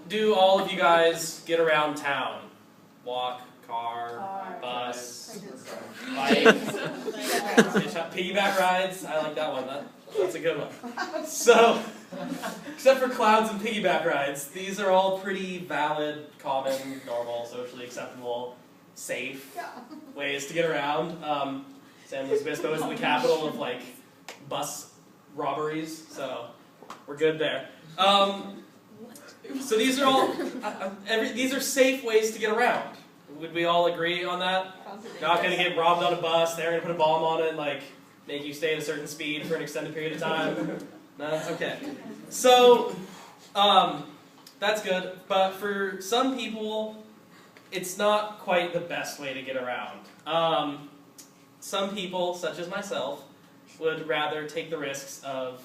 do all of you guys get around town? Walk, car, bus, bike, piggyback rides? I like that one. That's a good one. So, except for clouds and piggyback rides, these are all pretty valid, common, normal, socially acceptable, safe ways to get around. San Luis Obispo is the capital of like bus robberies, so we're good there. So these are all these are safe ways to get around. Would we all agree on that? Not going to get robbed on a bus. They're going to put a bomb on it and like make you stay at a certain speed for an extended period of time. No, okay. So that's good, but for some people, it's not quite the best way to get around. Some people, such as myself, would rather take the risks of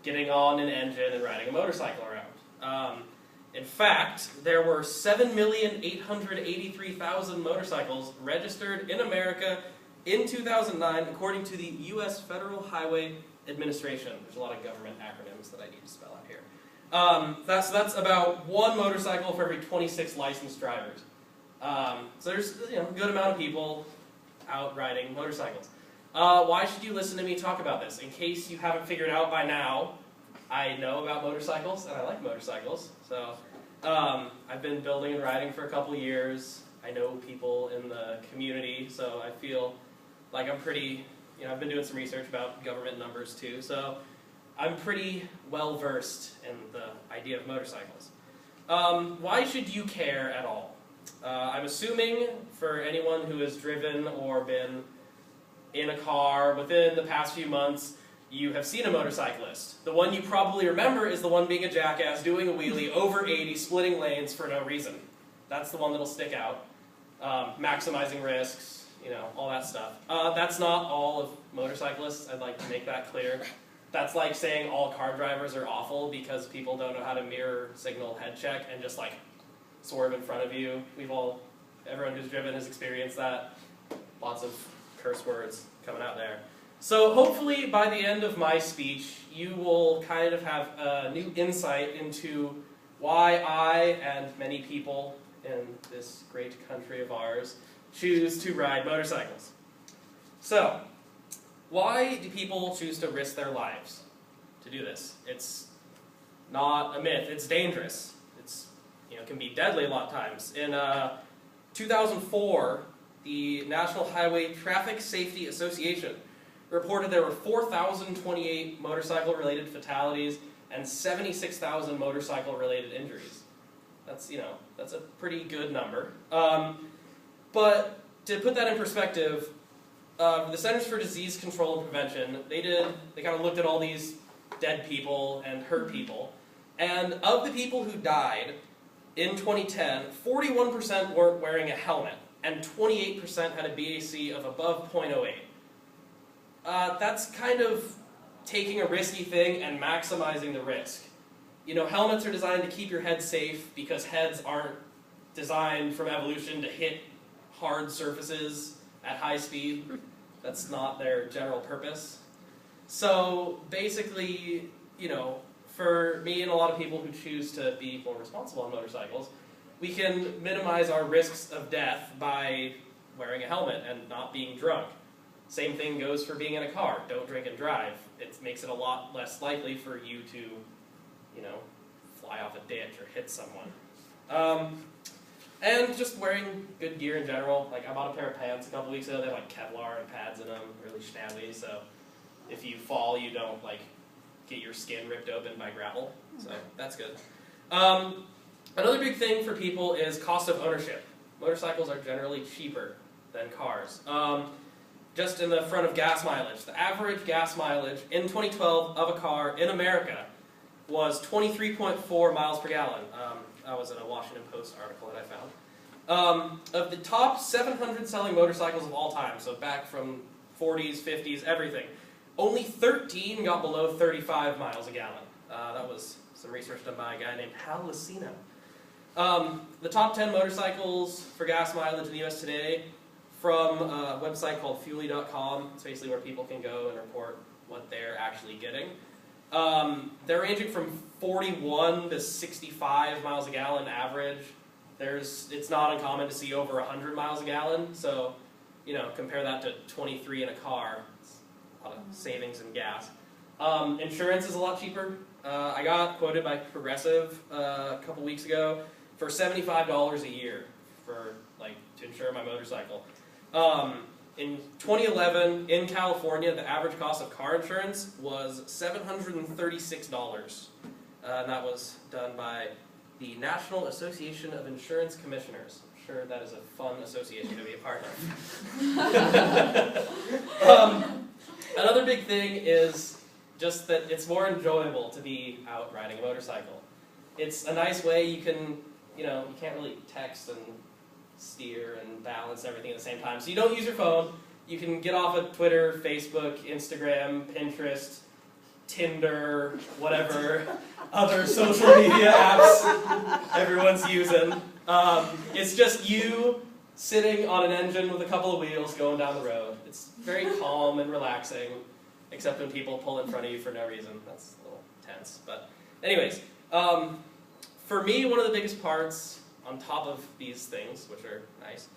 getting on an engine and riding a motorcycle around. In fact, there were 7,883,000 motorcycles registered in America in 2009, according to the U.S. Federal Highway Administration. There's a lot of government acronyms that I need to spell out here. That's about one motorcycle for every 26 licensed drivers. So there's a good amount of people out riding motorcycles. Why should you listen to me talk about this? In case you haven't figured out by now, I know about motorcycles and I like motorcycles. So I've been building and riding for a couple years. I know people in the community, so I feel like I'm pretty, I've been doing some research about government numbers too, so I'm pretty well versed in the idea of motorcycles. Why should you care at all? I'm assuming for anyone who has driven or been in a car within the past few months, you have seen a motorcyclist. The one you probably remember is the one being a jackass, doing a wheelie, over 80, splitting lanes for no reason. That's the one that'll stick out. Maximizing risks, all that stuff. That's not all of motorcyclists, I'd like to make that clear. That's like saying all car drivers are awful because people don't know how to mirror signal head check and just like swerve in front of you. Everyone who's driven has experienced that. Lots of curse words coming out there. So hopefully by the end of my speech, you will kind of have a new insight into why I and many people in this great country of ours choose to ride motorcycles. So, why do people choose to risk their lives to do this? It's not a myth, it's dangerous. It can be deadly a lot of times. In 2004, the National Highway Traffic Safety Association reported there were 4,028 motorcycle-related fatalities and 76,000 motorcycle-related injuries. That's a pretty good number. But to put that in perspective, the Centers for Disease Control and Prevention, they kind of looked at all these dead people and hurt people, and of the people who died in 2010, 41% weren't wearing a helmet, and 28% had a BAC of above 0.08. That's kind of taking a risky thing and maximizing the risk. Helmets are designed to keep your head safe because heads aren't designed from evolution to hit hard surfaces at high speed. That's not their general purpose. So basically, for me and a lot of people who choose to be more responsible on motorcycles, we can minimize our risks of death by wearing a helmet and not being drunk. Same thing goes for being in a car. Don't drink and drive. It makes it a lot less likely for you to, fly off a ditch or hit someone. And just wearing good gear in general. Like, I bought a pair of pants a couple weeks ago. They have like Kevlar and pads in them, really snazzy. So if you fall, you don't get your skin ripped open by gravel. So that's good. Another big thing for people is cost of ownership. Motorcycles are generally cheaper than cars. Just in the front of gas mileage, the average gas mileage in 2012 of a car in America was 23.4 miles per gallon. That was in a Washington Post article that I found. Of the top 700 selling motorcycles of all time, so back from 40s, 50s, everything, only 13 got below 35 miles a gallon. That was some research done by a guy named Hal Lucino. The top 10 motorcycles for gas mileage in the US today, from a website called Fuely.com. It's basically where people can go and report what they're actually getting. They're ranging from 41 to 65 miles a gallon average. It's not uncommon to see over 100 miles a gallon, so compare that to 23 in a car. It's a lot of savings in gas. Insurance is a lot cheaper. I got quoted by Progressive a couple weeks ago for $75 a year to insure my motorcycle. In 2011, in California, the average cost of car insurance was $736. And that was done by the National Association of Insurance Commissioners. I'm sure that is a fun association to be a part of. Another big thing is just that it's more enjoyable to be out riding a motorcycle. It's a nice way you can, you can't really text and steer and balance everything at the same time. So you don't use your phone. You can get off of Twitter, Facebook, Instagram, Pinterest, Tinder, whatever other social media apps everyone's using. It's just you sitting on an engine with a couple of wheels going down the road. It's very calm and relaxing, except when people pull in front of you for no reason. That's a little tense. But anyways, for me, one of the biggest parts on top of these things, which are nice,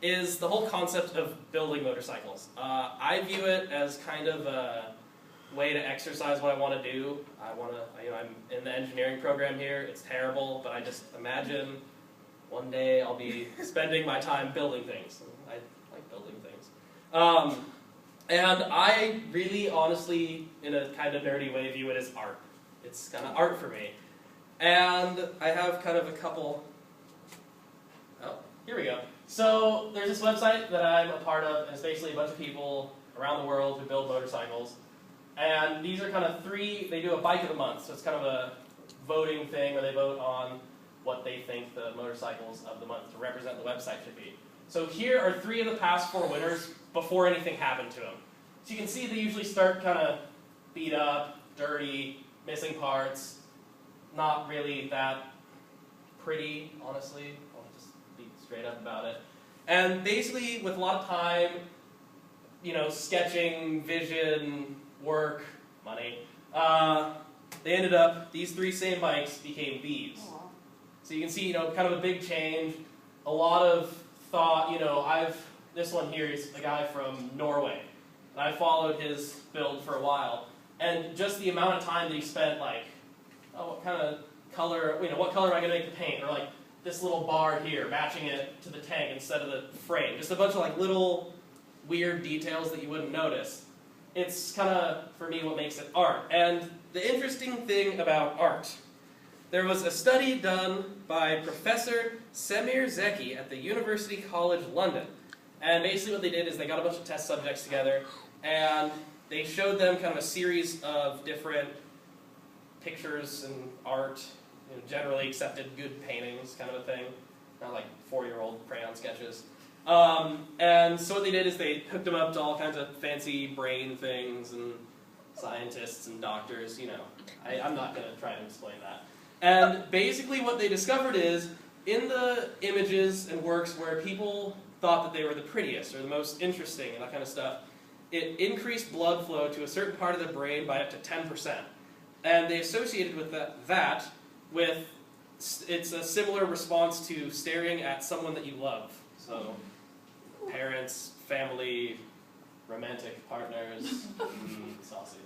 is the whole concept of building motorcycles. I view it as kind of a way to exercise what I want to do. I'm in the engineering program here. It's terrible, but I just imagine one day I'll be spending my time building things. I like building things. And I really, honestly, in a kind of nerdy way, view it as art. It's kind of art for me. And I have kind of a couple... Oh, here we go. So there's this website that I'm a part of, and it's basically a bunch of people around the world who build motorcycles. And these are kind of they do a bike of the month, so it's kind of a voting thing where they vote on what they think the motorcycles of the month to represent the website should be. So here are 3 of the past 4 winners before anything happened to them. So you can see they usually start kind of beat up, dirty, missing parts, not really that pretty, honestly. I'll just be straight up about it. And basically, with a lot of time, sketching, vision, work, money, they ended up, these 3 same bikes became these. So you can see, kind of a big change, a lot of thought, this one here is a guy from Norway, and I followed his build for a while, and just the amount of time that he spent, what kind of color, what color am I going to make the paint, or this little bar here, matching it to the tank instead of the frame, just a bunch of little weird details that you wouldn't notice. It's kind of, for me, what makes it art. And the interesting thing about art, there was a study done by Professor Semir Zeki at the University College London. And basically what they did is they got a bunch of test subjects together, and they showed them kind of a series of different pictures and art, generally accepted good paintings kind of a thing, not like 4-year-old crayon sketches. And so what they did is they hooked them up to all kinds of fancy brain things and scientists and doctors, I'm not going to try and explain that. And basically what they discovered is, in the images and works where people thought that they were the prettiest or the most interesting and that kind of stuff, it increased blood flow to a certain part of the brain by up to 10%. And they associated with that with, it's a similar response to staring at someone that you love. So, parents, family, romantic partners, saucy.